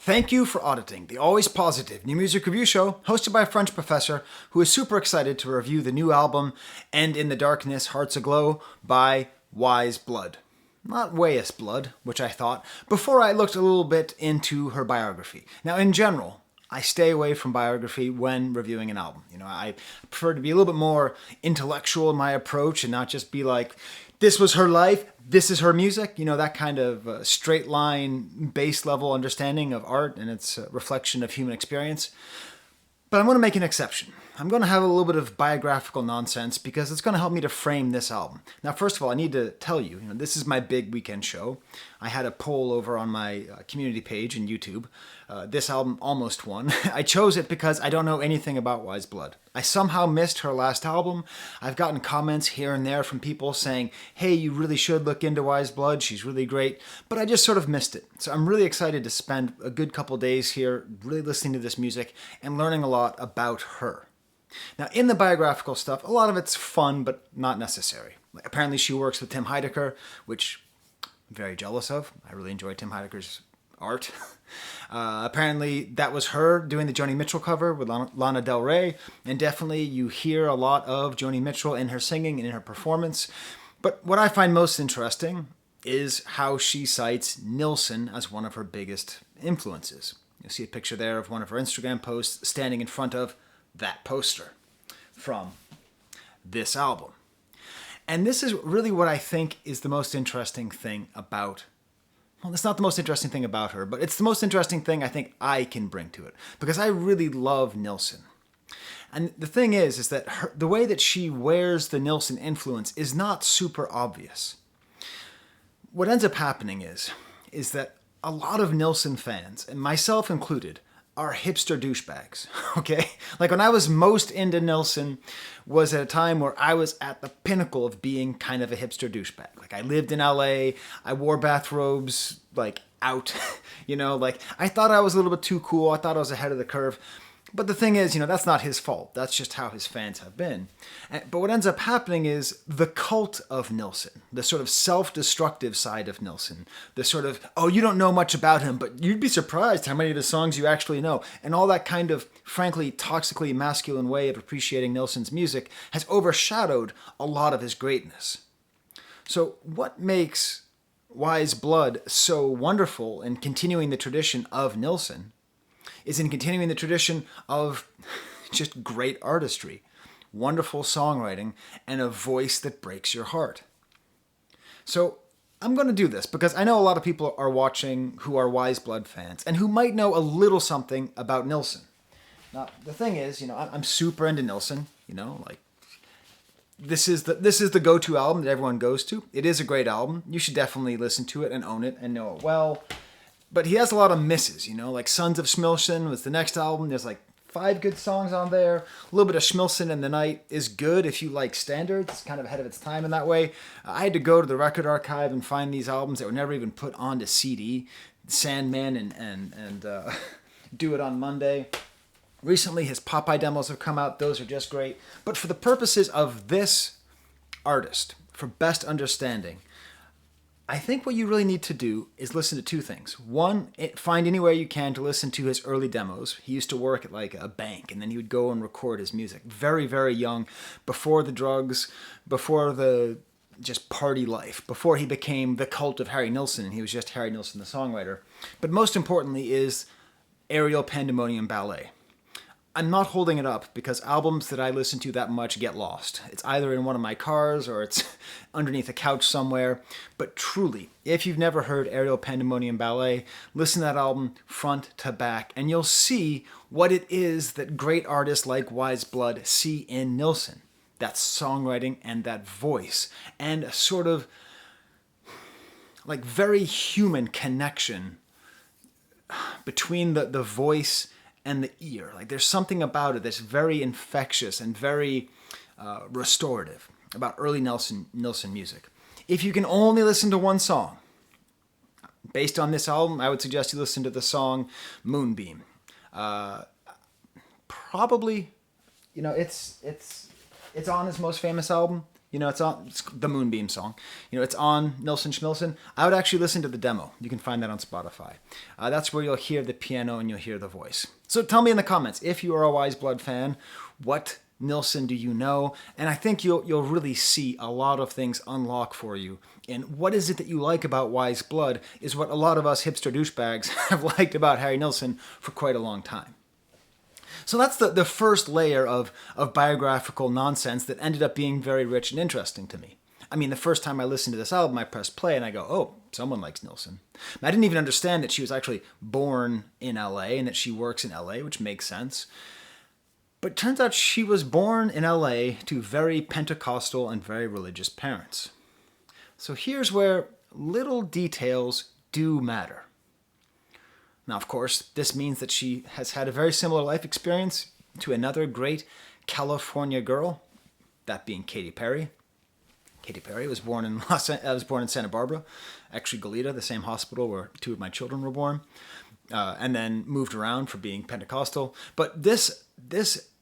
Thank you for auditing the always positive new music review show hosted by a French professor who is super excited to review the new album And in the Darkness Hearts Aglow by Weyes Blood. Not Weyes Blood, which I thought, before I looked a little bit into her biography. Now, in general, I stay away from biography when reviewing an album. I prefer to be a little bit more intellectual in my approach and not just be like, this was her life, this is her music, that kind of straight line, base level understanding of art and its reflection of human experience. But I'm going to make an exception. I'm going to have a little bit of biographical nonsense because it's going to help me to frame this album. Now, first of all, I need to tell you, this is my big weekend show. I had a poll over on my community page in YouTube. This album almost won. I chose it because I don't know anything about Weyes Blood. I somehow missed her last album. I've gotten comments here and there from people saying, hey, you really should look into Weyes Blood. She's really great. But I just sort of missed it. So I'm really excited to spend a good couple days here really listening to this music and learning a lot about her. Now, in the biographical stuff, a lot of it's fun, but not necessary. Apparently, she works with Tim Heidecker, which I'm very jealous of. I really enjoy Tim Heidecker's art. Apparently, that was her doing the Joni Mitchell cover with Lana Del Rey, and definitely you hear a lot of Joni Mitchell in her singing and in her performance. But what I find most interesting is how she cites Nilsson as one of her biggest influences. You'll see a picture there of one of her Instagram posts standing in front of that poster from this album. And this is really what I think is the most interesting thing about, well, it's not the most interesting thing about her, but it's the most interesting thing I think I can bring to it, because I really love Nilsson. And the thing is that the way that she wears the Nilsson influence is not super obvious. What ends up happening is that a lot of Nilsson fans, and myself included, are hipster douchebags, okay? Like when I was most into Nilsson was at a time where I was at the pinnacle of being kind of a hipster douchebag. Like I lived in LA, I wore bathrobes out, I thought I was a little bit too cool, I thought I was ahead of the curve. But the thing is, that's not his fault. That's just how his fans have been. But what ends up happening is the cult of Nilsson, the sort of self-destructive side of Nilsson, the sort of, oh, you don't know much about him, but you'd be surprised how many of the songs you actually know. And all that kind of, frankly, toxically masculine way of appreciating Nilsson's music has overshadowed a lot of his greatness. So what makes Weyes Blood so wonderful in continuing the tradition of Nilsson is in continuing the tradition of just great artistry, wonderful songwriting, and a voice that breaks your heart. So I'm going to do this because I know a lot of people are watching who are Weyes Blood fans and who might know a little something about Nilsson. Now, the thing is, I'm super into Nilsson, this is the go-to album that everyone goes to. It is a great album. You should definitely listen to it and own it and know it well. But he has a lot of misses, like Sons of Smilsson was the next album. There's 5 good songs on there. A little bit of Smilsson in the Night is good if you like standards. It's kind of ahead of its time in that way. I had to go to the record archive and find these albums that were never even put onto CD. Sandman and Do It on Monday. Recently, his Popeye demos have come out. Those are just great. But for the purposes of this artist, for best understanding, I think what you really need to do is listen to 2 things. One, find anywhere you can to listen to his early demos. He used to work at a bank, and then he would go and record his music. Very, very young, before the drugs, before the just party life, before he became the cult of Harry Nilsson, and he was just Harry Nilsson, the songwriter. But most importantly is Aerial Pandemonium Ballet. I'm not holding it up because albums that I listen to that much get lost. It's either in one of my cars or it's underneath a couch somewhere. But truly, if you've never heard Aerial Pandemonium Ballet, listen to that album front to back and you'll see what it is that great artists like Weyes Blood see in Nilsson. That songwriting and that voice and a sort of very human connection between the voice and the ear. There's something about it that's very infectious and very restorative about early Nilsson music. If you can only listen to one song, based on this album, I would suggest you listen to the song Moonbeam. Probably, it's on his most famous album. it's the Moonbeam song. It's on Nilsson Schmilsson. I would actually listen to the demo. You can find that on Spotify. That's where you'll hear the piano and you'll hear the voice. So tell me in the comments, if you are a Weyes Blood fan, what Nilsson do you know? And I think you'll really see a lot of things unlock for you. And what is it that you like about Weyes Blood is what a lot of us hipster douchebags have liked about Harry Nilsson for quite a long time. So that's the first layer of biographical nonsense that ended up being very rich and interesting to me. I mean, the first time I listened to this album, I pressed play and I go, oh, someone likes Nilsson. I didn't even understand that she was actually born in LA and that she works in LA, which makes sense. But it turns out she was born in LA to very Pentecostal and very religious parents. So here's where little details do matter. Now, of course, this means that she has had a very similar life experience to another great California girl, that being Katy Perry. Katy Perry was born in Santa Barbara, actually Goleta, the same hospital where two of my children were born, and then moved around for being Pentecostal. But this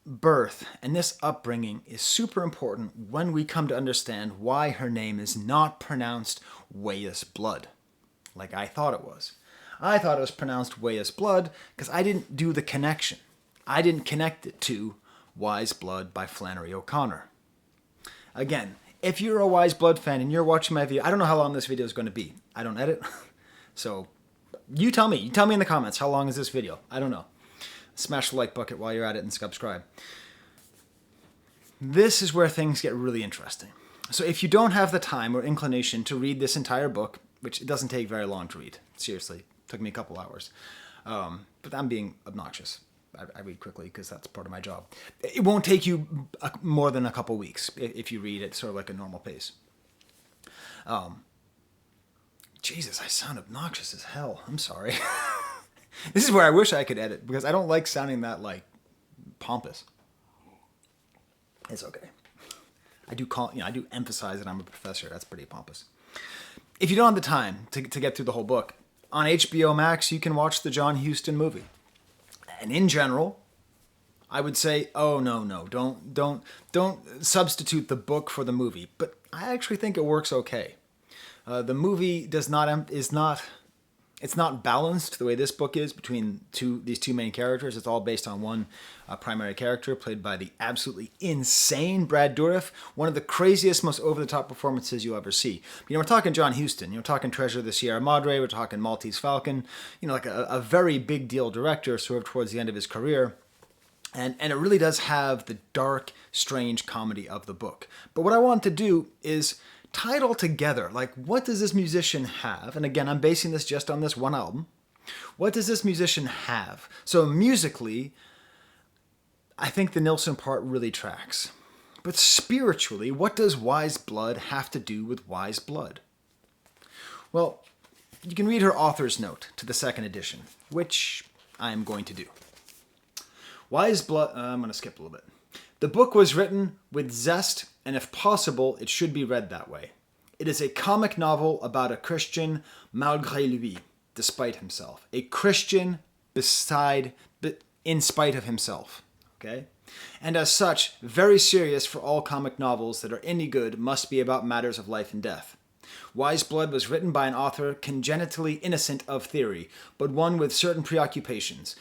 birth and this upbringing is super important when we come to understand why her name is not pronounced Weyes Blood, like I thought it was. I thought it was pronounced Weyes Blood because I didn't do the connection. I didn't connect it to Weyes Blood by Flannery O'Connor. Again, if you're a Weyes Blood fan and you're watching my video, I don't know how long this video is going to be. I don't edit. So you tell me. You tell me in the comments, how long is this video? I don't know. Smash the like bucket while you're at it and subscribe. This is where things get really interesting. So if you don't have the time or inclination to read this entire book, which it doesn't take very long to read, seriously, took me a couple hours. But I'm being obnoxious. I read quickly because that's part of my job. It won't take you more than a couple weeks if you read it sort of like a normal pace. Jesus, I sound obnoxious as hell. I'm sorry. This is where I wish I could edit because I don't like sounding that like pompous. It's okay. I do emphasize that I'm a professor. That's pretty pompous. If you don't have the time to get through the whole book, on HBO Max, you can watch the John Huston movie. And in general, I would say, oh, no, don't substitute the book for the movie. But I actually think it works okay. The movie it's not balanced the way this book is between these two main characters. It's all based on one primary character played by the absolutely insane Brad Dourif, one of the craziest, most over-the-top performances you'll ever see. We're talking John Huston, we're talking Treasure of the Sierra Madre, we're talking Maltese Falcon, like a very big deal director sort of towards the end of his career. And it really does have the dark, strange comedy of the book. But what I want to do is tie it all together. Like, what does this musician have? And again, I'm basing this just on this one album. What does this musician have? So musically, I think the Nilsson part really tracks. But spiritually, what does Weyes Blood have to do with Weyes Blood? Well, you can read her author's note to the second edition, which I'm going to do. Weyes Blood, I'm going to skip a little bit. The book was written with zest, and if possible, it should be read that way. It is a comic novel about a Christian malgré lui, despite himself. A Christian in spite of himself. Okay? And as such, very serious, for all comic novels that are any good must be about matters of life and death. Weyes Blood was written by an author congenitally innocent of theory, but one with certain preoccupations.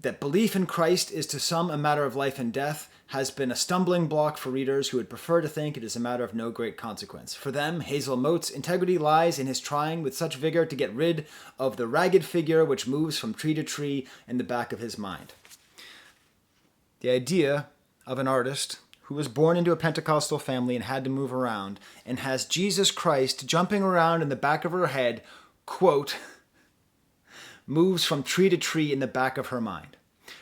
That belief in Christ is to some a matter of life and death has been a stumbling block for readers who would prefer to think it is a matter of no great consequence. For them, Hazel Mote's integrity lies in his trying with such vigor to get rid of the ragged figure which moves from tree to tree in the back of his mind. The idea of an artist who was born into a Pentecostal family and had to move around and has Jesus Christ jumping around in the back of her head, quote, moves from tree to tree in the back of her mind.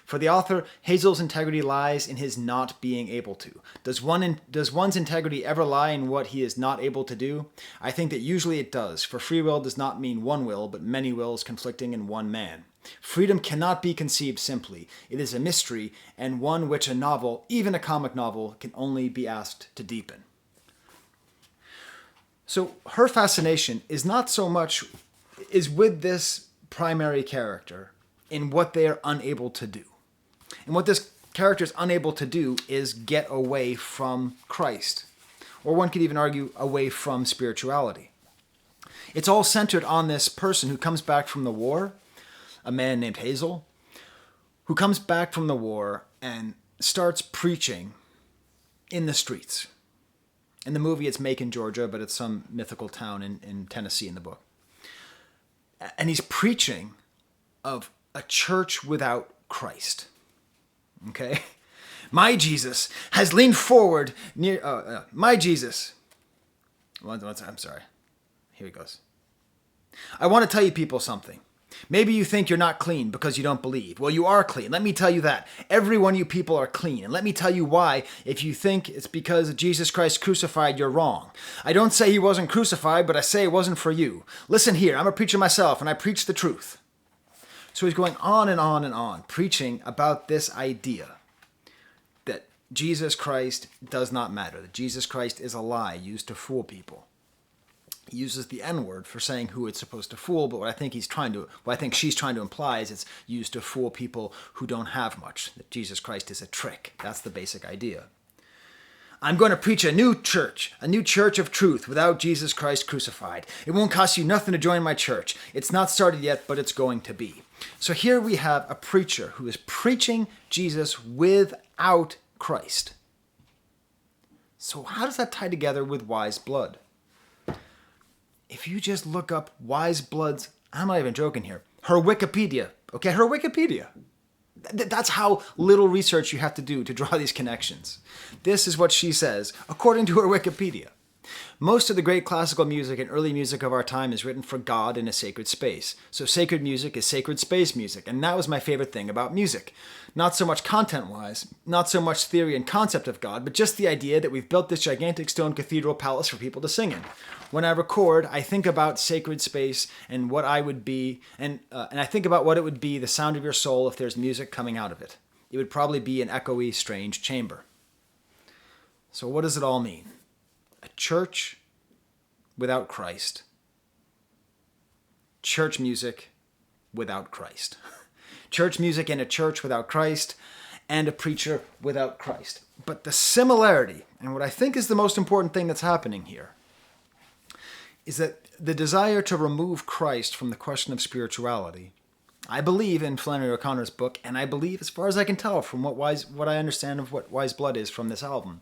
For the author, Hazel's integrity lies in his not being able to. Does one's integrity ever lie in what he is not able to do? I think that usually it does, for free will does not mean one will, but many wills conflicting in one man. Freedom cannot be conceived simply. It is a mystery, and one which a novel, even a comic novel, can only be asked to deepen. So her fascination is with this primary character in what they are unable to do. And what this character is unable to do is get away from Christ. or one could even argue away from spirituality. It's all centered on this person who comes back from the war, a man named Hazel, who comes back from the war and starts preaching in the streets. In the movie, it's Macon, Georgia, but it's some mythical town in Tennessee in the book. And he's preaching of a church without Christ. Okay? My Jesus has leaned forward near... my Jesus... I'm sorry. Here he goes. I want to tell you people something. Maybe you think you're not clean because you don't believe. Well, you are clean. Let me tell you that. Every one of you people are clean. And let me tell you why. If you think it's because Jesus Christ crucified, you're wrong. I don't say he wasn't crucified, but I say it wasn't for you. Listen here, I'm a preacher myself, and I preach the truth. So he's going on and on and on, preaching about this idea that Jesus Christ does not matter, that Jesus Christ is a lie used to fool people. He uses the N-word for saying who it's supposed to fool, but what I think she's trying to imply is it's used to fool people who don't have much, that Jesus Christ is a trick. That's the basic idea. I'm going to preach a new church of truth without Jesus Christ crucified. It won't cost you nothing to join my church. It's not started yet, but it's going to be. So here we have a preacher who is preaching Jesus without Christ. So how does that tie together with Weyes Blood? If you just look up Weyes Blood's, I'm not even joking here, her Wikipedia, okay, her Wikipedia. That's how little research you have to do to draw these connections. This is what she says, according to her Wikipedia. Most of the great classical music and early music of our time is written for God in a sacred space. So sacred music is sacred space music, and that was my favorite thing about music. Not so much content-wise, not so much theory and concept of God, but just the idea that we've built this gigantic stone cathedral palace for people to sing in. When I record, I think about sacred space and what I would be, and I think about what it would be, the sound of your soul, if there's music coming out of it. It would probably be an echoey, strange chamber. So what does it all mean? A church without Christ. Church music without Christ. Church music in a church without Christ, and a preacher without Christ. But the similarity, and what I think is the most important thing that's happening here, is that the desire to remove Christ from the question of spirituality, I believe in Flannery O'Connor's book, and I believe, as far as I can tell from what I understand of what Weyes Blood is from this album,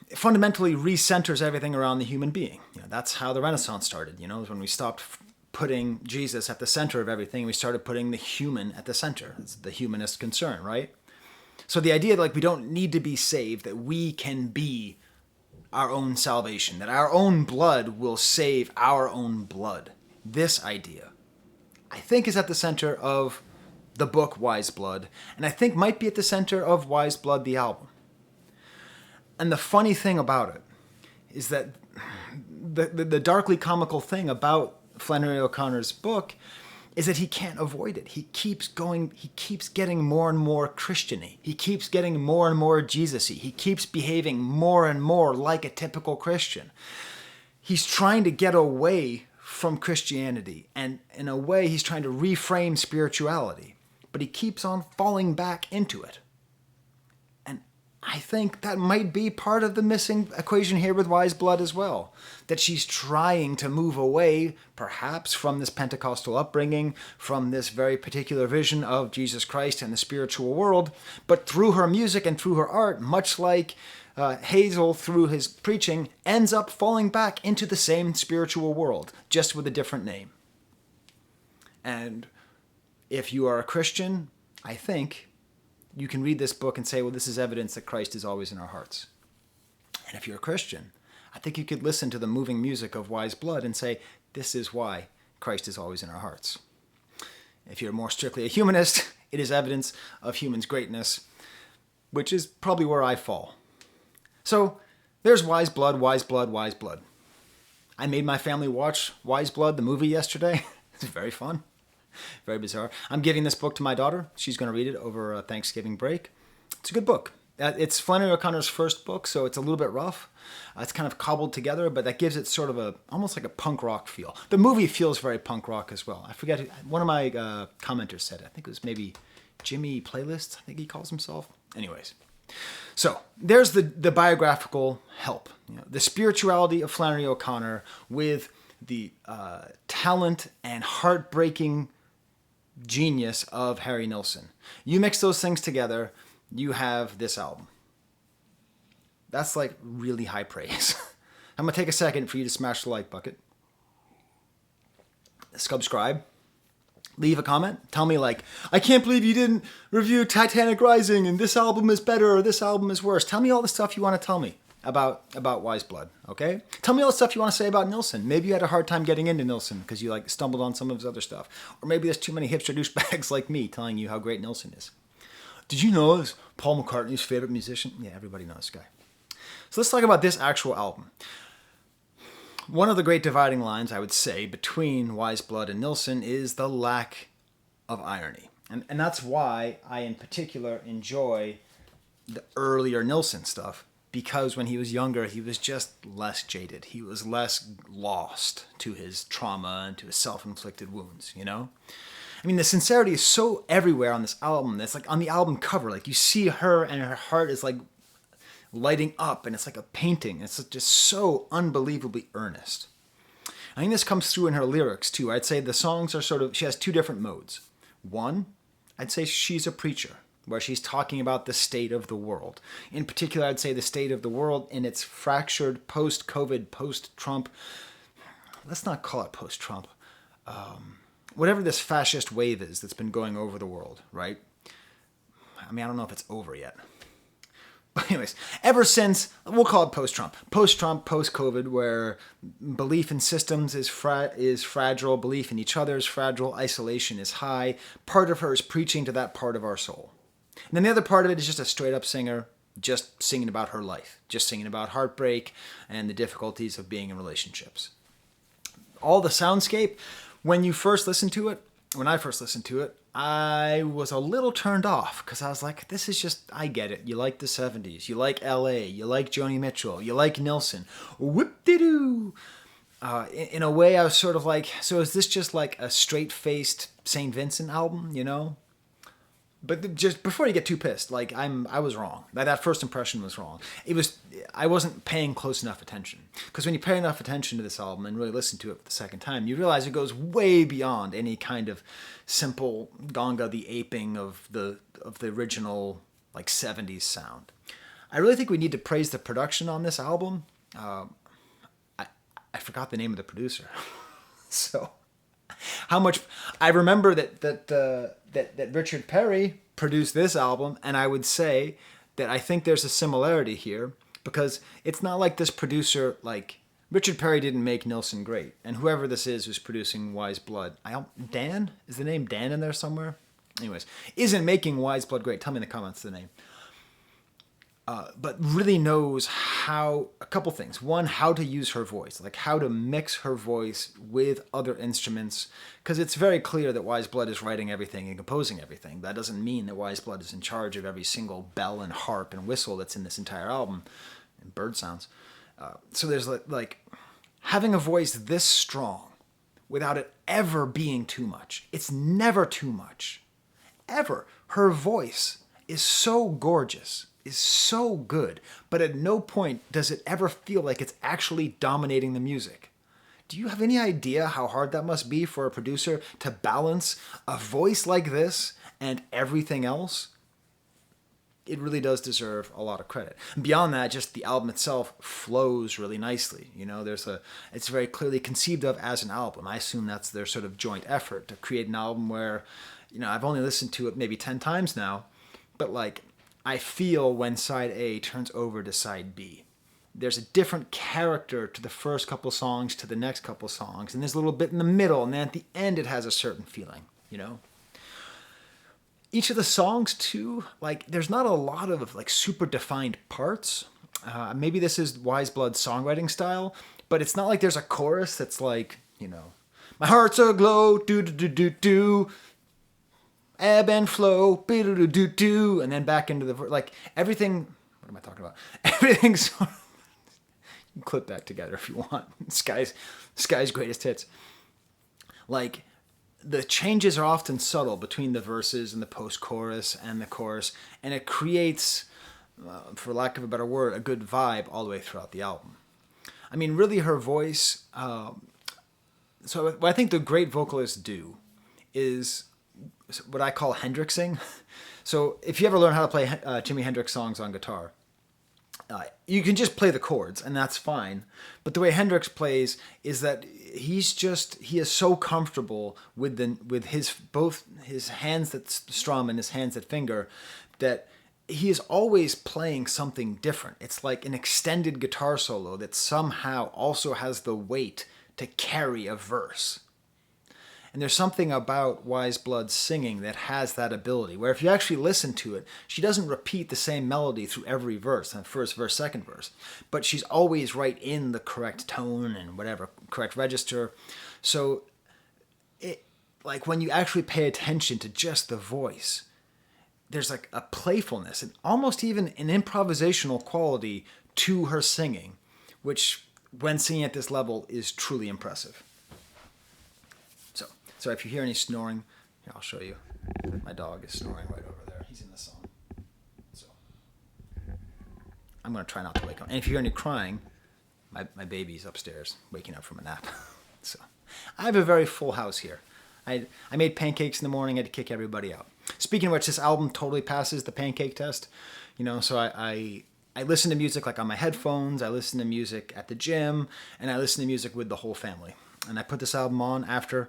it fundamentally recenters everything around the human being. That's how the Renaissance started, when we stopped putting Jesus at the center of everything, we started putting the human at the center. It's the humanist concern, right? So the idea that we don't need to be saved, that we can be our own salvation, that our own blood will save our own blood. This idea, I think, is at the center of the book Weyes Blood, and I think might be at the center of Weyes Blood, the album. And the funny thing about it is that the darkly comical thing about Flannery O'Connor's book is that he can't avoid it. He keeps getting more and more Christian-y. He keeps getting more and more Jesus-y. He keeps behaving more and more like a typical Christian. He's trying to get away from Christianity, and in a way he's trying to reframe spirituality, but he keeps on falling back into it. I think that might be part of the missing equation here with Weyes Blood as well. That she's trying to move away, perhaps, from this Pentecostal upbringing, from this very particular vision of Jesus Christ and the spiritual world, but through her music and through her art, much like Hazel through his preaching, ends up falling back into the same spiritual world, just with a different name. And if you are a Christian, I think you can read this book and say, well, this is evidence that Christ is always in our hearts. And if you're a Christian, I think you could listen to the moving music of Weyes Blood and say, this is why Christ is always in our hearts. If you're more strictly a humanist, it is evidence of humans' greatness, which is probably where I fall. So there's Weyes Blood, Weyes Blood, Weyes Blood. I made my family watch Weyes Blood, the movie, yesterday. It's very fun. Very bizarre. I'm giving this book to my daughter. She's going to read it over a Thanksgiving break. It's a good book. It's Flannery O'Connor's first book, so it's a little bit rough. It's kind of cobbled together, but that gives it sort of almost like a punk rock feel. The movie feels very punk rock as well. I forget, one of my commenters said it. I think it was maybe Jimmy Playlists, I think he calls himself. Anyways, So there's the biographical help, the spirituality of Flannery O'Connor with the talent and heartbreaking genius of Harry Nilsson. You mix those things together, you have this album. That's like really high praise. I'm going to take a second for you to smash the like bucket. Subscribe. Leave a comment. Tell me like, I can't believe you didn't review Titanic Rising and this album is better or this album is worse. Tell me all the stuff you want to tell me about Weyes Blood, okay? Tell me all the stuff you want to say about Nilsson. Maybe you had a hard time getting into Nilsson because you like stumbled on some of his other stuff. Or maybe there's too many hipster douchebags like me telling you how great Nilsson is. Did you know he's Paul McCartney's favorite musician? Yeah, everybody knows this guy. So let's talk about this actual album. One of the great dividing lines, I would say, between Weyes Blood and Nilsson is the lack of irony. And that's why I, in particular, enjoy the earlier Nilsson stuff, because when he was younger, he was just less jaded. He was less lost to his trauma and to his self-inflicted wounds, I mean, the sincerity is so everywhere on this album. That's like on the album cover, like you see her and her heart is like lighting up, and it's like a painting. It's just so unbelievably earnest. I think this comes through in her lyrics too. I'd say the songs are she has two different modes. One, I'd say she's a preacher, where she's talking about the state of the world. In particular, I'd say the state of the world in its fractured post-COVID, post-Trump. Let's not call it post-Trump. Whatever this fascist wave is that's been going over the world, right? I mean, I don't know if it's over yet. But anyways, ever since, we'll call it post-Trump, post-COVID, where belief in systems is fragile, belief in each other is fragile, isolation is high. Part of her is preaching to that part of our soul. And then the other part of it is just a straight-up singer, just singing about her life, just singing about heartbreak and the difficulties of being in relationships. All the soundscape, when I first listened to it, I was a little turned off because I was like, this is just, I get it. You like the 70s. You like LA. You like Joni Mitchell. You like Nilsson. Whoop-de-doo. In a way, I was sort of like, so is this just like a straight-faced St. Vincent album, But just before you get too pissed, like I was wrong. That first impression was wrong. I wasn't paying close enough attention. Because when you pay enough attention to this album and really listen to it for the second time, you realize it goes way beyond any kind of simple Ganga the aping of the original like 70s sound. I really think we need to praise the production on this album. I forgot the name of the producer. So how much I remember that Richard Perry produced this album, and I would say that I think there's a similarity here because it's not like this producer, like Richard Perry didn't make Nilsson great, and whoever this is who's producing Weyes Blood, Dan? Is the name Dan in there somewhere? Anyways, isn't making Weyes Blood great. Tell me in the comments the name. But really knows a couple things. One, how to use her voice, like how to mix her voice with other instruments, because it's very clear that Weyes Blood is writing everything and composing everything. That doesn't mean that Weyes Blood is in charge of every single bell and harp and whistle that's in this entire album, and bird sounds. So there's like having a voice this strong without it ever being too much. It's never too much. Ever. Her voice is so gorgeous, is so good, but at no point does it ever feel like it's actually dominating the music. Do you have any idea how hard that must be for a producer to balance a voice like this and everything else? It really does deserve a lot of credit. And beyond that, just the album itself flows really nicely. It's very clearly conceived of as an album. I assume that's their sort of joint effort to create an album where, I've only listened to it maybe 10 times now, but like, I feel when side A turns over to side B. There's a different character to the first couple songs to the next couple songs, and there's a little bit in the middle, and then at the end it has a certain feeling, Each of the songs too, like there's not a lot of like super defined parts. Maybe this is Weyes Blood's songwriting style, but it's not like there's a chorus that's like, my heart's aglow, do-do-do-do-do. Ebb and flow, do-do-do-do, and then back into like everything. What am I talking about? Everything's. You can clip that together if you want. Sky's greatest hits. Like the changes are often subtle between the verses and the post-chorus and the chorus, and it creates for lack of a better word, a good vibe all the way throughout the album. I mean, really, her voice. So what I think the great vocalists do is what I call Hendrixing. So if you ever learn how to play Jimi Hendrix songs on guitar, you can just play the chords and that's fine. But the way Hendrix plays is that he is so comfortable with his both his hands that strum and his hands that finger that he is always playing something different. It's like an extended guitar solo that somehow also has the weight to carry a verse. And there's something about Weyes Blood's singing that has that ability, where if you actually listen to it, she doesn't repeat the same melody through every verse, first verse, second verse, but she's always right in the correct tone and whatever, correct register. So, like when you actually pay attention to just the voice, there's like a playfulness and almost even an improvisational quality to her singing, which when singing at this level is truly impressive. So if you hear any snoring, here, I'll show you. My dog is snoring right over there. He's in the song. So I'm going to try not to wake him. And if you hear any crying, my baby's upstairs waking up from a nap. So I have a very full house here. I made pancakes in the morning. I had to kick everybody out. Speaking of which, this album totally passes the pancake test. So I listen to music like on my headphones. I listen to music at the gym. And I listen to music with the whole family. And I put this album on after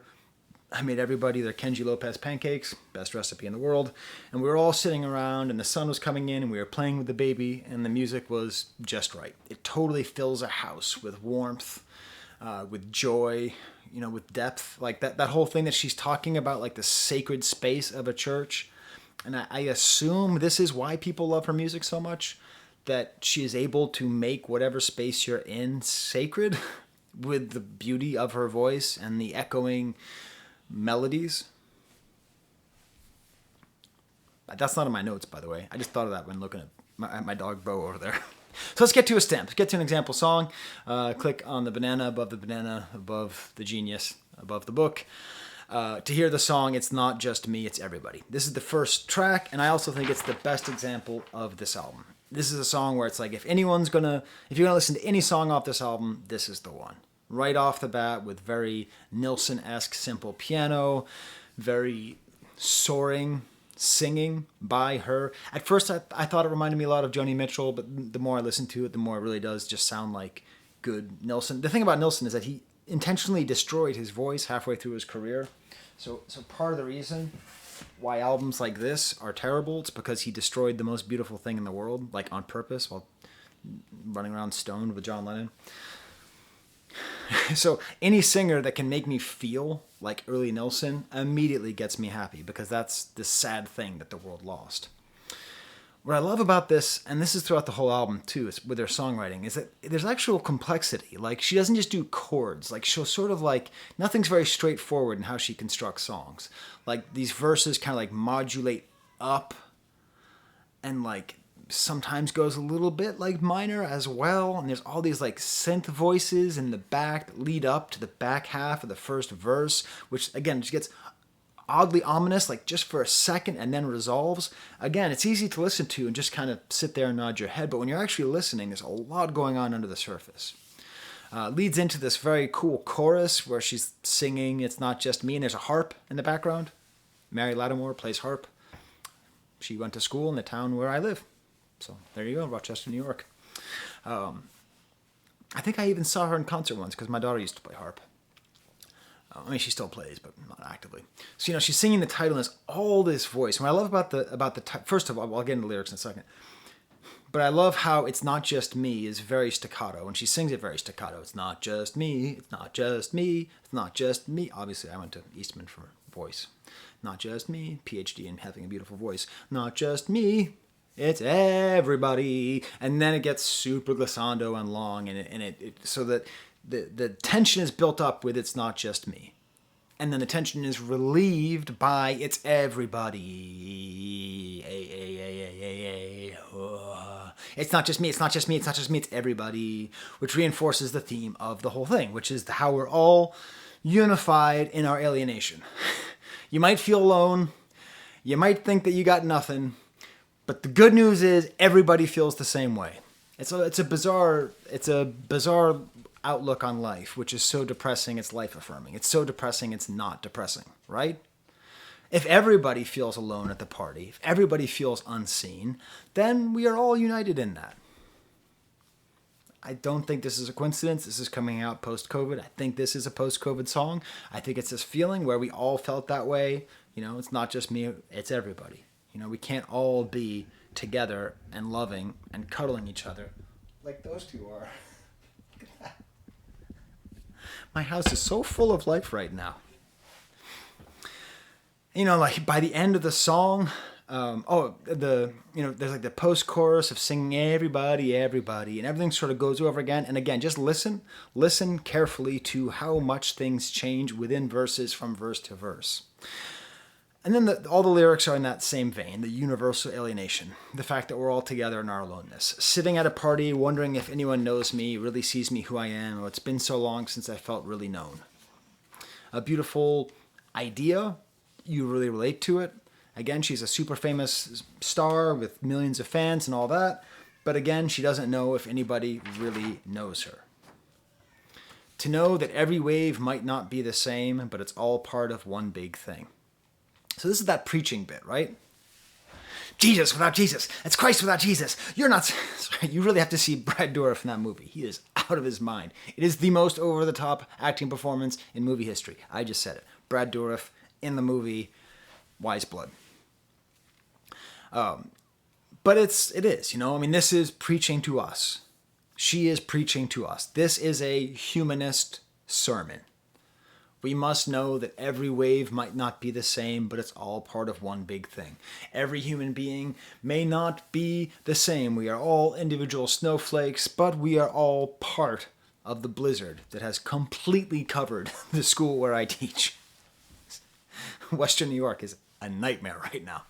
I made everybody their Kenji Lopez pancakes, best recipe in the world, and we were all sitting around and the sun was coming in and we were playing with the baby and the music was just right. It totally fills a house with warmth, with joy, with depth, like that whole thing that she's talking about, like the sacred space of a church. And I assume this is why people love her music so much, that she is able to make whatever space you're in sacred with the beauty of her voice and the echoing melodies. That's not in my notes, by the way. I just thought of that when looking at my dog Bo over there. So let's get to a stamp. Let's get to an example song. Click on the banana, above the genius, above the book. To hear the song, It's Not Just Me, It's Everybody. This is the first track, and I also think it's the best example of this album. This is a song where it's like, if you're gonna listen to any song off this album, this is the one. Right off the bat with very Nilsson-esque simple piano, very soaring singing by her. At first I thought it reminded me a lot of Joni Mitchell, but the more I listen to it, the more it really does just sound like good Nilsson. The thing about Nilsson is that he intentionally destroyed his voice halfway through his career. So part of the reason why albums like this are terrible, it's because he destroyed the most beautiful thing in the world, like on purpose, while running around stoned with John Lennon. So any singer that can make me feel like early Nilsson immediately gets me happy, because that's the sad thing that the world lost. What I love about this, and this is throughout the whole album too, is with her songwriting, is that there's actual complexity. Like, she doesn't just do chords. Like, she'll sort of like, nothing's very straightforward in how she constructs songs. Like, these verses kind of like modulate up and like sometimes goes a little bit like minor as well, and there's all these like synth voices in the back that lead up to the back half of the first verse, which again just gets oddly ominous, like just for a second, and then resolves. Again, it's easy to listen to and just kind of sit there and nod your head, but when you're actually listening, there's a lot going on under the surface. Leads into this very cool chorus where she's singing It's Not Just Me, and there's a harp in the background. Mary Lattimore plays harp. She went to school in the town where I live. So there you go, Rochester, New York. I think I even saw her in concert once because my daughter used to play harp. I mean, she still plays, but not actively. So, she's singing the title and has all this voice. And what I love about the first of all, I'll get into the lyrics in a second. But I love how It's Not Just Me is very staccato, and she sings it very staccato. It's not just me, it's not just me, it's not just me. Obviously, I went to Eastman for voice. Not just me, PhD in having a beautiful voice. Not just me. It's everybody. And then it gets super glissando and long, and it so that the tension is built up with It's Not Just Me. And then the tension is relieved by It's Everybody. It's not just me, it's not just me, it's not just me, it's everybody. Which reinforces the theme of the whole thing, which is how we're all unified in our alienation. You might feel alone. You might think that you got nothing. But the good news is everybody feels the same way. It's a bizarre outlook on life, which is so depressing it's life affirming. It's so depressing it's not depressing, right? If everybody feels alone at the party, if everybody feels unseen, then we are all united in that. I don't think this is a coincidence. This is coming out post-COVID. I think this is a post-COVID song. I think it's this feeling where we all felt that way. You know, it's not just me, it's everybody. You know, we can't all be together and loving and cuddling each other like those two are. Look at that. My house is so full of life right now. You know, like by the end of the song, there's like the post-chorus of singing everybody, everybody, and everything sort of goes over again. And again, just listen carefully to how much things change within verses from verse to verse. And then all the lyrics are in that same vein, the universal alienation, the fact that we're all together in our aloneness, sitting at a party, wondering if anyone knows me, really sees me who I am, or it's been so long since I felt really known. A beautiful idea. You really relate to it. Again, she's a super famous star with millions of fans and all that. But again, she doesn't know if anybody really knows her. To know that every wave might not be the same, but it's all part of one big thing. So this is that preaching bit, right? Jesus without Jesus. It's Christ without Jesus. You're not... Sorry, you really have to see Brad Dourif in that movie. He is out of his mind. It is the most over-the-top acting performance in movie history. I just said it. Brad Dourif in the movie Weyes Blood. But it is, you know, I mean, this is preaching to us. She is preaching to us. This is a humanist sermon. We must know that every wave might not be the same, but it's all part of one big thing. Every human being may not be the same. We are all individual snowflakes, but we are all part of the blizzard that has completely covered the school where I teach. Western New York is a nightmare right now.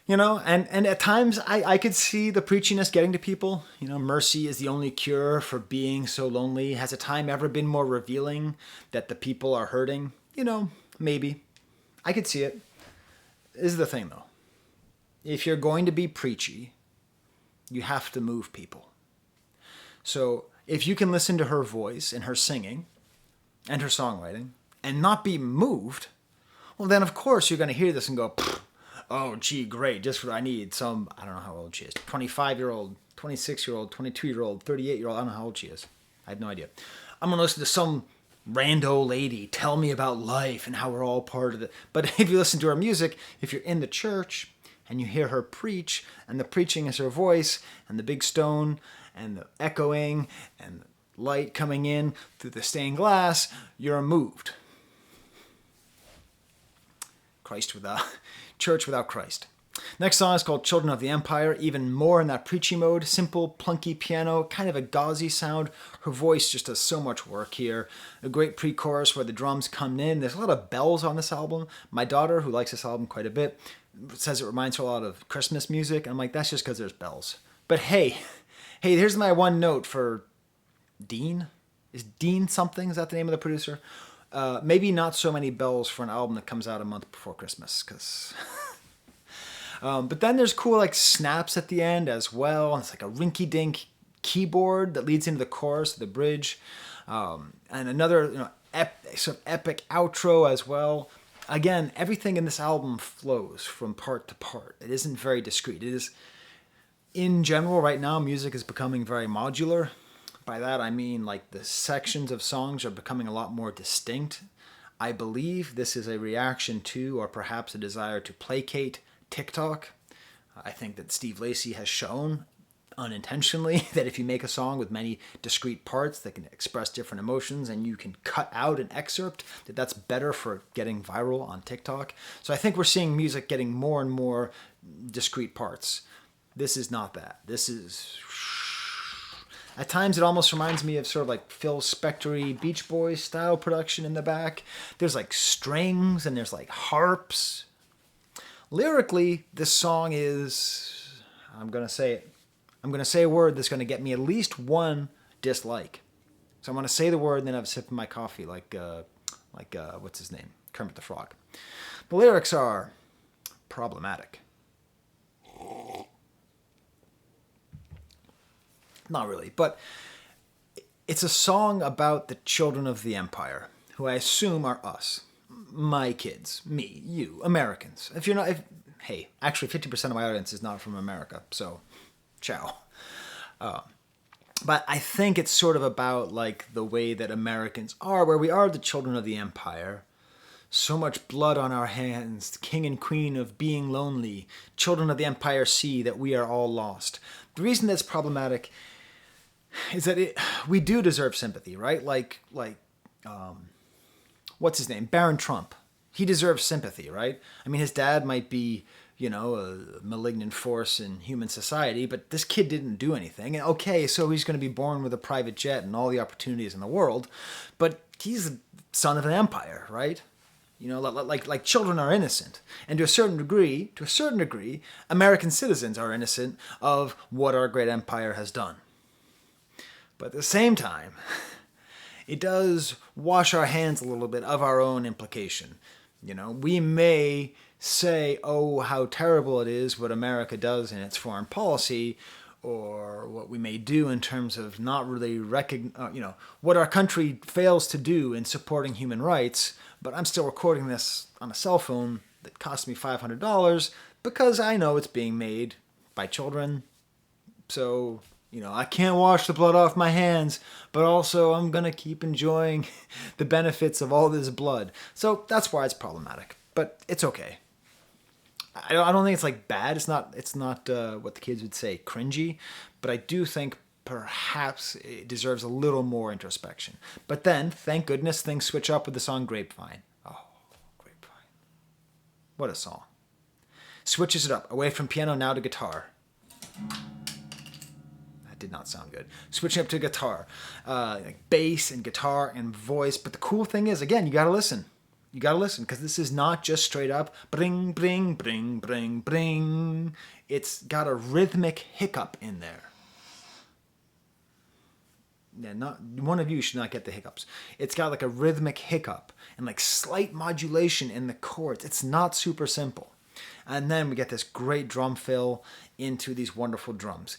You know, and at times I could see the preachiness getting to people. You know, mercy is the only cure for being so lonely. Has a time ever been more revealing that the people are hurting? You know, maybe. I could see it. This is the thing, though. If you're going to be preachy, you have to move people. So if you can listen to her voice and her singing and her songwriting and not be moved, well, then of course you're going to hear this and go, oh, gee, great, just what I need. Some, I don't know how old she is, 25-year-old, 26-year-old, 22-year-old, 38-year-old, I don't know how old she is. I have no idea. I'm going to listen to some rando lady tell me about life and how we're all part of it. But if you listen to her music, if you're in the church and you hear her preach, and the preaching is her voice, and the big stone, and the echoing, and the light coming in through the stained glass, you're moved. Church without Christ. Next song is called Children of the Empire, even more in that preachy mode, simple, plunky piano, kind of a gauzy sound. Her voice just does so much work here. A great pre-chorus where the drums come in. There's a lot of bells on this album. My daughter, who likes this album quite a bit, says it reminds her a lot of Christmas music. I'm like, that's just because there's bells. But hey, here's my one note for Dean. Is Dean something? Is that the name of the producer? Maybe not so many bells for an album that comes out a month before Christmas, because... but then there's cool like snaps at the end as well. And it's like a rinky-dink keyboard that leads into the chorus, the bridge, and another sort of epic outro as well. Again, everything in this album flows from part to part. It isn't very discrete. It is, in general, right now, music is becoming very modular. By that I mean like the sections of songs are becoming a lot more distinct. I believe this is a reaction to, or perhaps a desire to placate, TikTok. I think that Steve Lacy has shown unintentionally that if you make a song with many discrete parts that can express different emotions and you can cut out an excerpt, that's better for getting viral on TikTok. So I think we're seeing music getting more and more discrete parts. This is not that. This is... At times it almost reminds me of sort of like Phil Spector-y Beach Boys style production in the back. There's like strings and there's like harps. Lyrically, this song is, I'm going to say it. I'm going to say a word that's going to get me at least one dislike. So I'm going to say the word and then have a sip of my coffee like what's his name? Kermit the Frog. The lyrics are problematic. Not really, but it's a song about the children of the empire, who I assume are us, my kids, me, you, Americans. If you're not, hey, actually 50% of my audience is not from America, so ciao. But I think it's sort of about like the way that Americans are, where we are the children of the empire. So much blood on our hands, king and queen of being lonely, children of the empire see that we are all lost. The reason that's problematic is that we do deserve sympathy, right? Like, what's his name? Barron Trump. He deserves sympathy, right? I mean, his dad might be, a malignant force in human society, but this kid didn't do anything. And okay, so he's going to be born with a private jet and all the opportunities in the world, but he's the son of an empire, right? Like children are innocent, and to a certain degree, American citizens are innocent of what our great empire has done. But at the same time, it does wash our hands a little bit of our own implication. We may say, oh, how terrible it is what America does in its foreign policy, or what we may do in terms of not really what our country fails to do in supporting human rights, but I'm still recording this on a cell phone that cost me $500 because I know it's being made by children. So, I can't wash the blood off my hands, but also I'm going to keep enjoying the benefits of all this blood. So that's why it's problematic, but it's okay. I don't think it's like bad. It's not what the kids would say, cringy, but I do think perhaps it deserves a little more introspection. But then, thank goodness, things switch up with the song Grapevine. Oh, Grapevine. What a song. Switches it up, away from piano now to guitar. That did not sound good. Switching up to guitar. Like bass and guitar and voice. But the cool thing is, again, you gotta listen. You gotta listen, because this is not just straight up bring, bring, bring, bring, bring. It's got a rhythmic hiccup in there. Yeah, not one of you should not get the hiccups. It's got like a rhythmic hiccup and like slight modulation in the chords. It's not super simple. And then we get this great drum fill into these wonderful drums.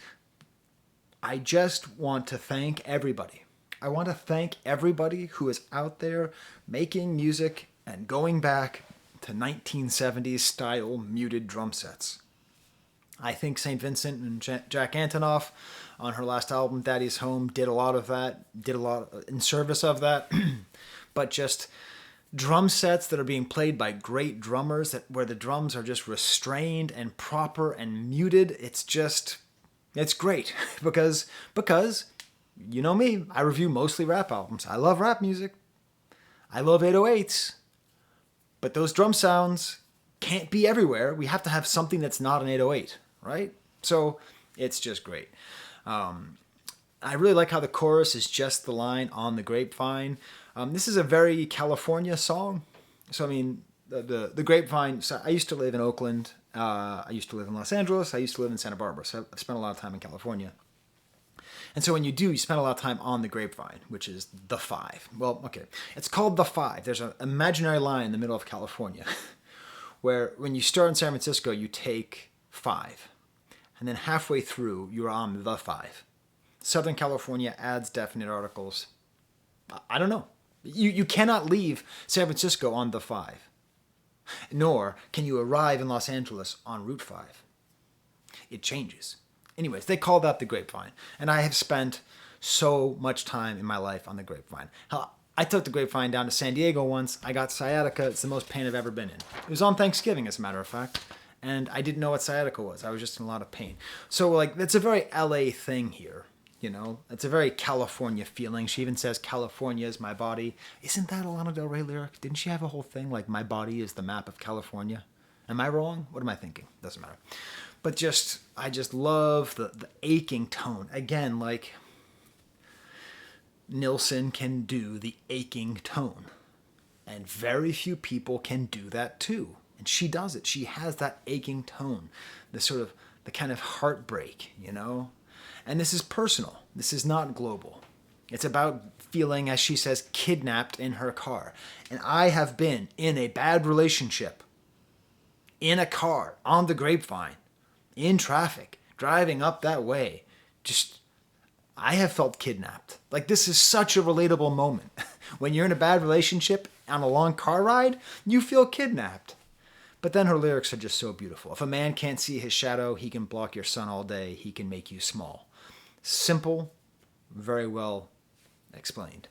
I just want to thank everybody. I want to thank everybody who is out there making music and going back to 1970s style muted drum sets. I think St. Vincent and Jack Antonoff on her last album, Daddy's Home, did a lot of that, did a lot in service of that. But just drum sets that are being played by great drummers, where the drums are just restrained and proper and muted. It's great because you know me, I review mostly rap albums. I love rap music. I love 808s. But those drum sounds can't be everywhere. We have to have something that's not an 808, right? So it's just great. I really like how the chorus is just the line on the Grapevine. This is a very California song. So, I mean, the Grapevine, so I used to live in Oakland. I used to live in Los Angeles. I used to live in Santa Barbara. So I've spent a lot of time in California. And so when you spend a lot of time on the Grapevine, which is the 5. Well, okay, it's called the 5. There's an imaginary line in the middle of California where when you start in San Francisco, you take 5. And then halfway through, you're on the 5. Southern California adds definite articles. I don't know. You cannot leave San Francisco on the 5. Nor can you arrive in Los Angeles on Route 5. It changes. Anyways, they call that the Grapevine. And I have spent so much time in my life on the Grapevine. Hell, I took the Grapevine down to San Diego once. I got sciatica. It's the most pain I've ever been in. It was on Thanksgiving, as a matter of fact. And I didn't know what sciatica was. I was just in a lot of pain. So, like, it's a very LA thing here. It's a very California feeling. She even says, California is my body. Isn't that a Lana Del Rey lyric? Didn't she have a whole thing like, my body is the map of California? Am I wrong? What am I thinking? Doesn't matter. But I just love the aching tone. Again, like, Nilsson can do the aching tone. And very few people can do that too. And she does it. She has that aching tone. The kind of heartbreak, And this is personal. This is not global. It's about feeling, as she says, kidnapped in her car. And I have been in a bad relationship, in a car, on the Grapevine, in traffic, driving up that way. Just, I have felt kidnapped. Like, this is such a relatable moment. When you're in a bad relationship on a long car ride, you feel kidnapped. But then her lyrics are just so beautiful. If a man can't see his shadow, he can block your sun all day. He can make you small. Simple, very well explained.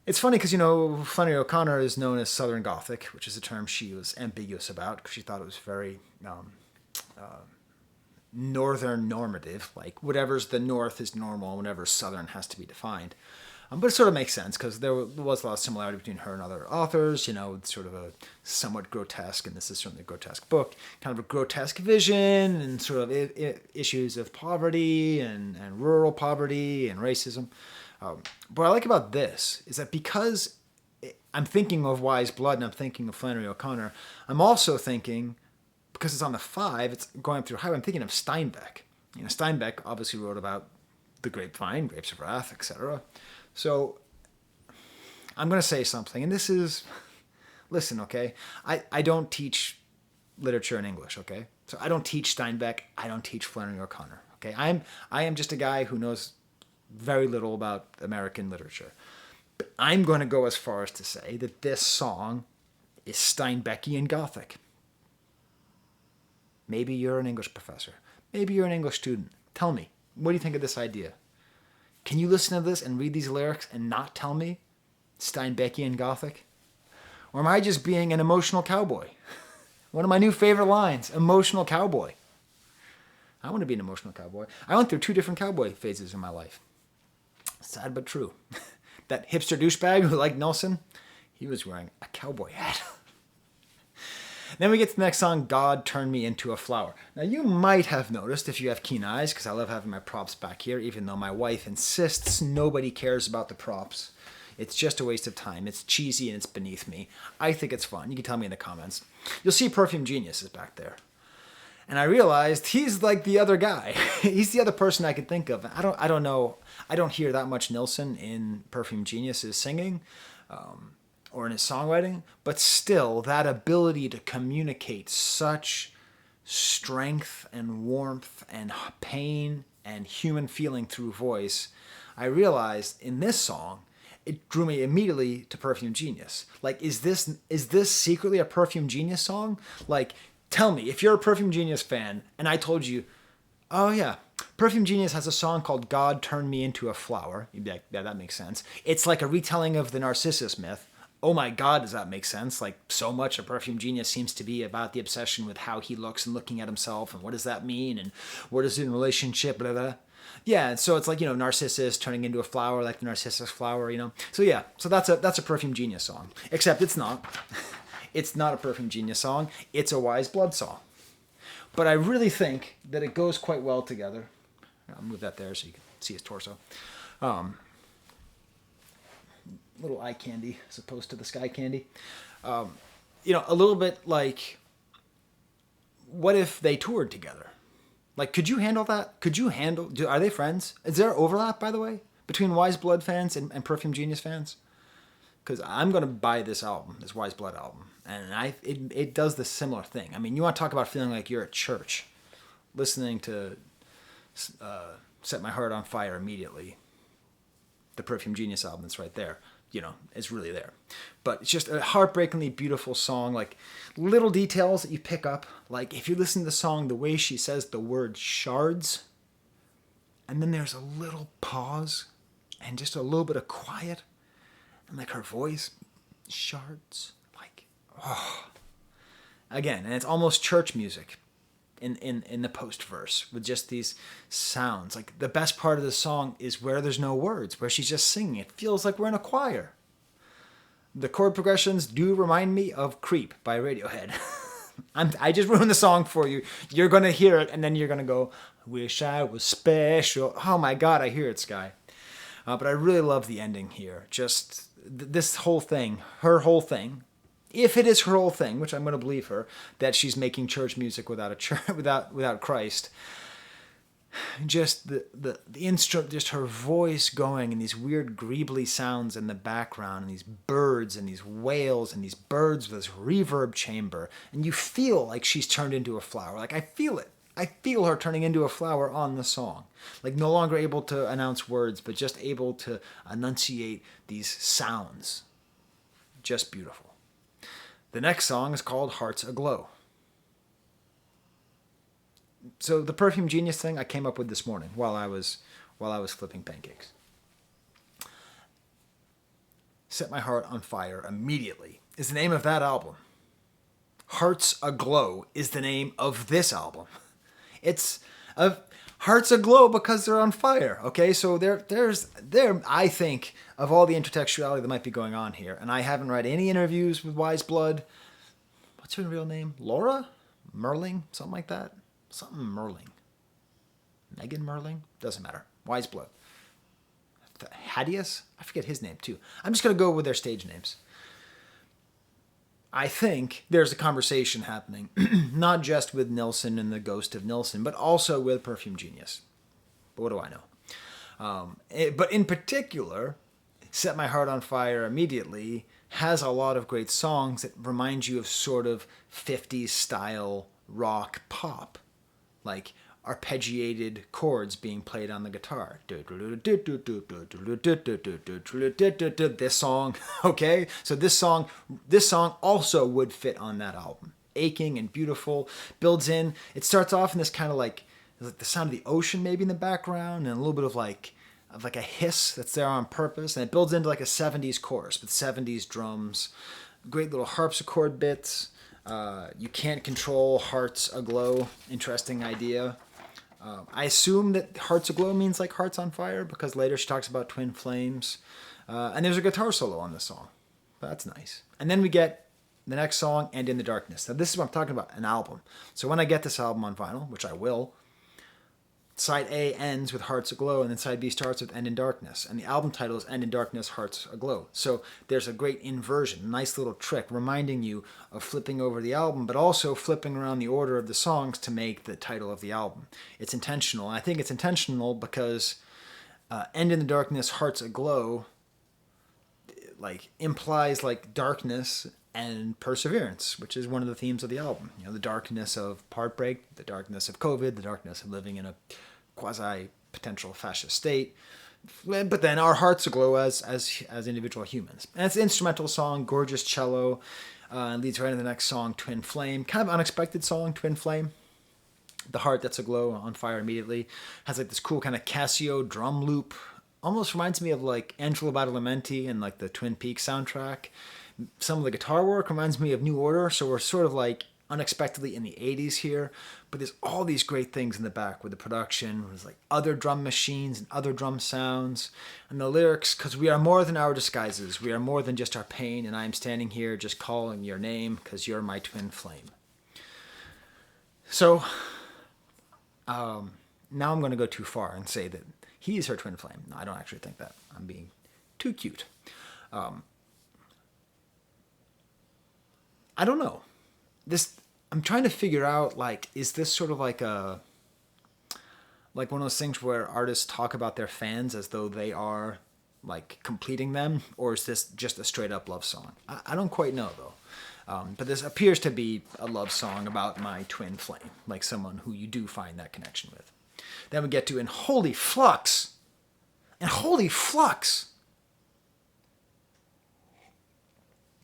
It's funny because, Flannery O'Connor is known as Southern Gothic, which is a term she was ambiguous about because she thought it was very northern normative. Like, whatever's the north is normal, whatever's southern has to be defined. But it sort of makes sense because there was a lot of similarity between her and other authors, sort of a somewhat grotesque, and this is certainly a grotesque book, kind of a grotesque vision and sort of issues of poverty and rural poverty and racism. What I like about this is that because I'm thinking of Weyes Blood and I'm thinking of Flannery O'Connor, I'm also thinking, because it's on the 5, it's going up through highway, I'm thinking of Steinbeck. Steinbeck obviously wrote about the Grapevine, Grapes of Wrath, etc. So I'm going to say something, and this is, listen, okay? I don't teach literature in English, okay? So I don't teach Steinbeck. I don't teach Flannery O'Connor, okay? I am just a guy who knows very little about American literature. But I'm going to go as far as to say that this song is Steinbeckian Gothic. Maybe you're an English professor. Maybe you're an English student. Tell me, what do you think of this idea? Can you listen to this and read these lyrics and not tell me Steinbeckian Gothic? Or am I just being an emotional cowboy? One of my new favorite lines, emotional cowboy. I want to be an emotional cowboy. I went through 2 different cowboy phases in my life. Sad but true. That hipster douchebag who liked Nilsson, he was wearing a cowboy hat. Then we get to the next song, God Turned Me Into a Flower. Now, you might have noticed, if you have keen eyes, because I love having my props back here, even though my wife insists nobody cares about the props. It's just a waste of time. It's cheesy and it's beneath me. I think it's fun. You can tell me in the comments. You'll see Perfume Genius is back there. And I realized he's like the other guy. He's the other person I could think of. I don't know. I don't hear that much Nilsson in Perfume Genius's singing. Or in his songwriting, but still, that ability to communicate such strength and warmth and pain and human feeling through voice, I realized in this song, it drew me immediately to Perfume Genius. Like, is this secretly a Perfume Genius song? Like, tell me, if you're a Perfume Genius fan, and I told you, oh yeah, Perfume Genius has a song called God Turned Me Into a Flower. You'd be like, yeah, that makes sense. It's like a retelling of the Narcissus myth. Oh my God, does that make sense? Like, so much of Perfume Genius seems to be about the obsession with how he looks and looking at himself, and what does that mean, and what is it in relationship, blah, blah. Yeah, and so it's like, Narcissus turning into a flower, like the Narcissus flower, So yeah, so that's a Perfume Genius song. Except it's not. It's not a Perfume Genius song. It's a Weyes Blood song. But I really think that it goes quite well together. I'll move that there so you can see his torso. Little eye candy as opposed to the sky candy. A little bit like, what if they toured together? Like, could you handle that? Are they friends? Is there overlap, by the way, between Weyes Blood fans and Perfume Genius fans? Because I'm going to buy this album, this Weyes Blood album, and it does the similar thing. I mean, you want to talk about feeling like you're at church, listening to Set My Heart on Fire immediately. The Perfume Genius album that's right there. It's really there. But it's just a heartbreakingly beautiful song, like little details that you pick up. Like if you listen to the song, the way she says the word shards, and then there's a little pause and just a little bit of quiet, and like her voice, shards, like, oh. Again, and it's almost church music in the post-verse with just these sounds. Like the best part of the song is where there's no words, where she's just singing. It feels like we're in a choir. The chord progressions do remind me of Creep by Radiohead. I just ruined the song for you. You're going to hear it, and then you're going to go, wish I was special. Oh my God, I hear it, Sky. But I really love the ending here. Just this whole thing, her whole thing, if it is her whole thing, which I'm going to believe her, that she's making church music without a church, without Christ. Just the instrument, just her voice going, and these weird greebly sounds in the background, and these birds and these whales and these birds with this reverb chamber, and you feel like she's turned into a flower. Like I feel it. I feel her turning into a flower on the song. Like no longer able to announce words, but just able to enunciate these sounds. Just beautiful. The next song is called Hearts Aglow. So the Perfume Genius thing I came up with this morning while I was flipping pancakes. Set My Heart on Fire Immediately is the name of that album. Hearts Aglow is the name of this album. It's Hearts Aglow because they're on fire. Okay, so there's I think of all the intertextuality that might be going on here, and I haven't read any interviews with Weyes Blood. What's her real name? Laura Merling, something like that. Something Merling. Megan Merling? Doesn't matter. Weyes Blood. Hadius? I forget his name too. I'm just going to go with their stage names. I think there's a conversation happening, not just with Nilsson and the ghost of Nilsson, but also with Perfume Genius. But what do I know? But in particular, Set My Heart on Fire Immediately has a lot of great songs that remind you of sort of 50s style rock pop. Like arpeggiated chords being played on the guitar. This song, okay? So this song also would fit on that album. Aching and beautiful, builds in. It starts off in this kind of like the sound of the ocean maybe in the background, and a little bit of like a hiss that's there on purpose, and it builds into like a 70s chorus with 70s drums, great little harpsichord bits. You Can't Control Hearts Aglow. Interesting idea. I assume that Hearts Aglow means like hearts on fire because later she talks about twin flames. And there's a guitar solo on this song. That's nice. And then we get the next song, And in the Darkness. Now this is what I'm talking about, an album. So when I get this album on vinyl, which I will, side A ends with Hearts Aglow, and then side B starts with End in Darkness. And the album title is End in Darkness, Hearts Aglow. So there's a great inversion, nice little trick, reminding you of flipping over the album, but also flipping around the order of the songs to make the title of the album. It's intentional. And I think it's intentional because End in the Darkness, Hearts Aglow like implies like darkness and perseverance, which is one of the themes of the album. You know, the darkness of heartbreak, the darkness of COVID, the darkness of living in a quasi-potential fascist state, but then our hearts aglow as individual humans. And it's an instrumental song, gorgeous cello, leads right into the next song, Twin Flame. Kind of unexpected song, Twin Flame. The heart that's aglow, on fire immediately, has like this cool kind of Casio drum loop. Almost reminds me of like Angelo Badalamenti and like the Twin Peaks soundtrack. Some of the guitar work reminds me of New Order, so we're sort of like unexpectedly in the 80s here, but there's all these great things in the back with the production. There's like other drum machines and other drum sounds, and the lyrics, because we are more than our disguises, we are more than just our pain, and I am standing here just calling your name because you're my twin flame. So now I'm going to go too far and say that he's her twin flame. No, I don't actually think that. I'm being too cute. I don't know. I'm trying to figure out, like, is this sort of like one of those things where artists talk about their fans as though they are like completing them, or is this just a straight up love song? I don't quite know though. But this appears to be a love song about my twin flame, like someone who you do find that connection with. Then we get to In Holy Flux. In Holy Flux,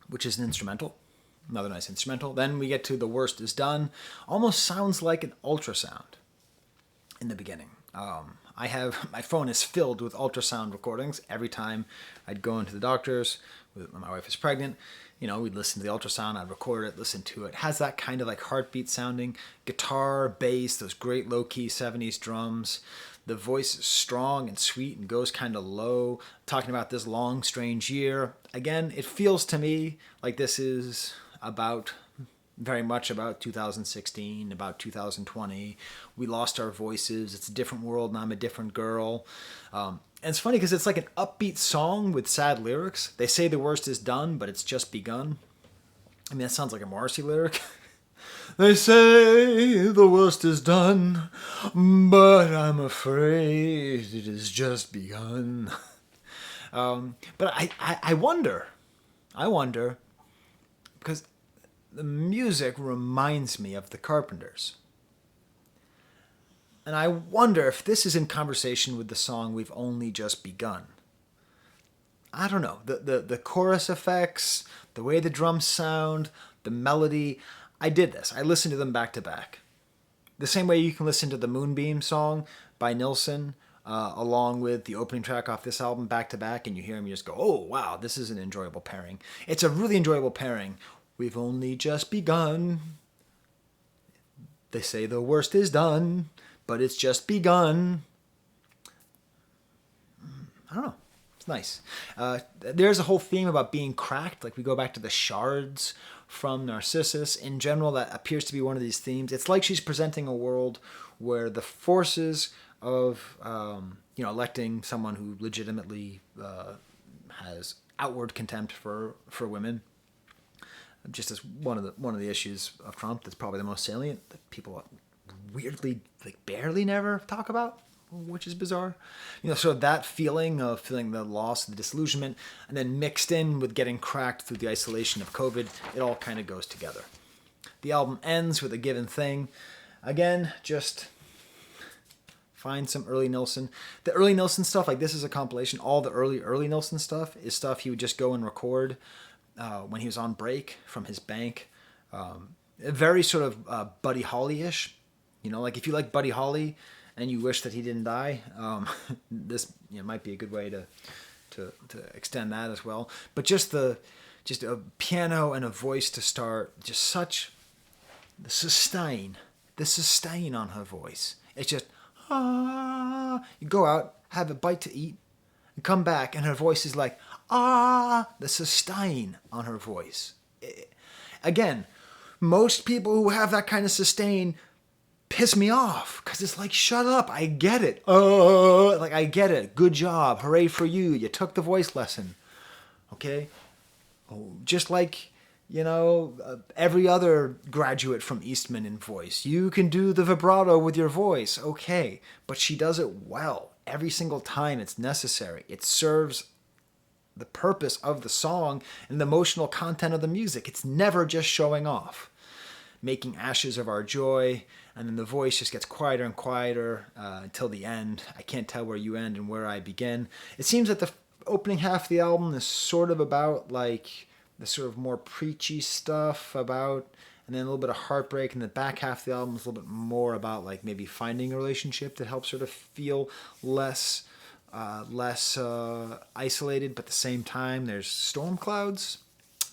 which is an instrumental. Another nice instrumental. Then we get to The Worst Is Done. Almost sounds like an ultrasound in the beginning. My phone is filled with ultrasound recordings. Every time I'd go into the doctor's, when my wife is pregnant, we'd listen to the ultrasound, I'd record it, listen to it. It has that kind of like heartbeat sounding guitar, bass, those great low-key 70s drums. The voice is strong and sweet and goes kind of low, talking about this long, strange year. Again, it feels to me like this is very much about 2016, about 2020. We lost our voices. It's a different world and I'm a different girl. And it's funny because it's like an upbeat song with sad lyrics. They say the worst is done, but it's just begun. I mean, that sounds like a Morrissey lyric. They say the worst is done, but I'm afraid it has just begun. But I wonder, because the music reminds me of the Carpenters. And I wonder if this is in conversation with the song We've Only Just Begun. I don't know. The chorus effects, the way the drums sound, the melody. I did this. I listened to them back to back. The same way you can listen to the Moonbeam song by Nilsson along with the opening track off this album back to back, and you hear them, you just go, oh, wow, this is an enjoyable pairing. It's a really enjoyable pairing. We've only just begun. They say the worst is done, but it's just begun. I don't know. It's nice. There's a whole theme about being cracked. Like we go back to the shards from Narcissus. In general, that appears to be one of these themes. It's like she's presenting a world where the forces of electing someone who legitimately has outward contempt for women, just as one of the issues of Trump that's probably the most salient that people weirdly barely never talk about, which is bizarre. So that feeling of feeling the loss, the disillusionment, and then mixed in with getting cracked through the isolation of COVID, it all kind of goes together. The album ends with A Given Thing. Again, just find some early Nilsson. The early Nilsson stuff, like this is a compilation. All the early Nilsson stuff is stuff he would just go and record when he was on break from his bank. Very sort of Buddy Holly-ish. Like if you like Buddy Holly and you wish that he didn't die, this might be a good way to extend that as well. But just a piano and a voice to start, just such the sustain on her voice. It's just you go out, have a bite to eat, and come back, and her voice is like the sustain on her voice. Again, most people who have that kind of sustain piss me off because it's like, shut up, I get it. I get it. Good job. Hooray for you. You took the voice lesson. Okay? Just like, every other graduate from Eastman in voice. You can do the vibrato with your voice. Okay. But she does it well. Every single time it's necessary. It serves the purpose of the song and the emotional content of the music. It's never just showing off. Making ashes of our joy, and then the voice just gets quieter and quieter until the end. I can't tell where you end and where I begin. It seems that the opening half of the album is sort of about like the sort of more preachy stuff about, and then a little bit of heartbreak, and the back half of the album is a little bit more about like maybe finding a relationship that helps her to feel less isolated, but at the same time there's storm clouds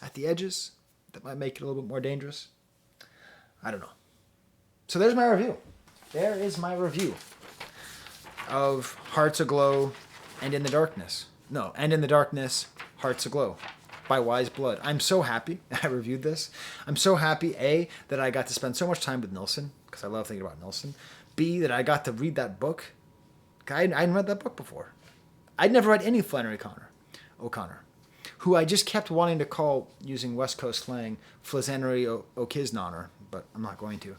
at the edges that might make it a little bit more dangerous. I don't know. So there's my review. There is my review of Hearts Aglow and In the Darkness. No, And in the Darkness, Hearts Aglow by Weyes Blood. I'm so happy I reviewed this. I'm so happy, A, that I got to spend so much time with Nilsson, because I love thinking about Nilsson. B, that I got to read that book. I hadn't read that book before. I'd never read any Flannery O'Connor, who I just kept wanting to call, using West Coast slang, Flannery O'Connor, but I'm not going to.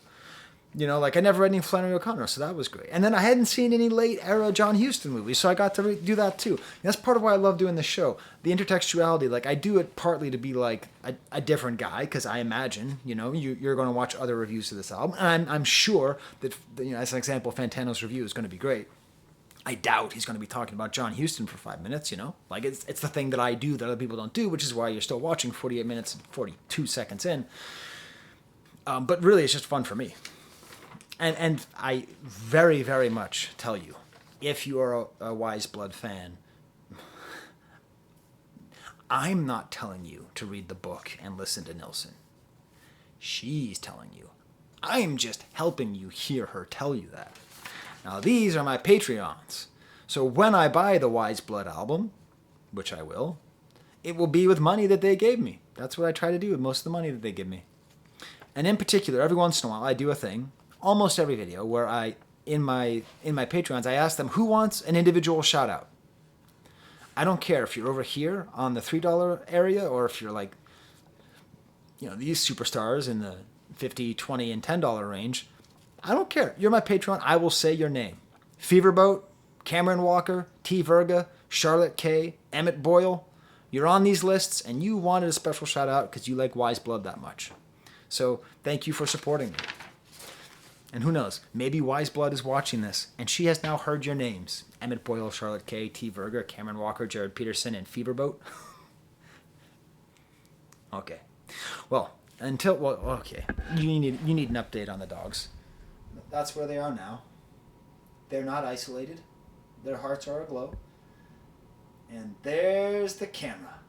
I never read any Flannery O'Connor, so that was great. And then I hadn't seen any late-era John Huston movies, so I got to do that too. And that's part of why I love doing this show. The intertextuality, I do it partly to be like a different guy, because I imagine, you're going to watch other reviews of this album, and I'm sure that, as an example, Fantano's review is going to be great. I doubt he's going to be talking about John Huston for 5 minutes, It's the thing that I do that other people don't do, which is why you're still watching 48 minutes and 42 seconds in. But really, it's just fun for me. And I very, very much tell you, if you are a Weyes Blood fan, I'm not telling you to read the book and listen to Nilsson. She's telling you. I'm just helping you hear her tell you that. Now, these are my Patreons. So when I buy the Weyes Blood album, which I will, it will be with money that they gave me. That's what I try to do with most of the money that they give me. And in particular, every once in a while, I do a thing, almost every video, where in my Patreons, I ask them who wants an individual shout out. I don't care if you're over here on the $3 area, or if you're these superstars in the $50, $20, and $10 range. I don't care. You're my Patreon. I will say your name. Feverboat, Cameron Walker, T. Verga, Charlotte K., Emmett Boyle. You're on these lists, and you wanted a special shout out because you like Weyes Blood that much. So thank you for supporting me. And who knows, maybe Weyes Blood is watching this, and she has now heard your names. Emmett Boyle, Charlotte Kay, T. Verger, Cameron Walker, Jared Peterson, and Feverboat. Okay. Well, okay. You need an update on the dogs. That's where they are now. They're not isolated. Their hearts are aglow. And there's the camera.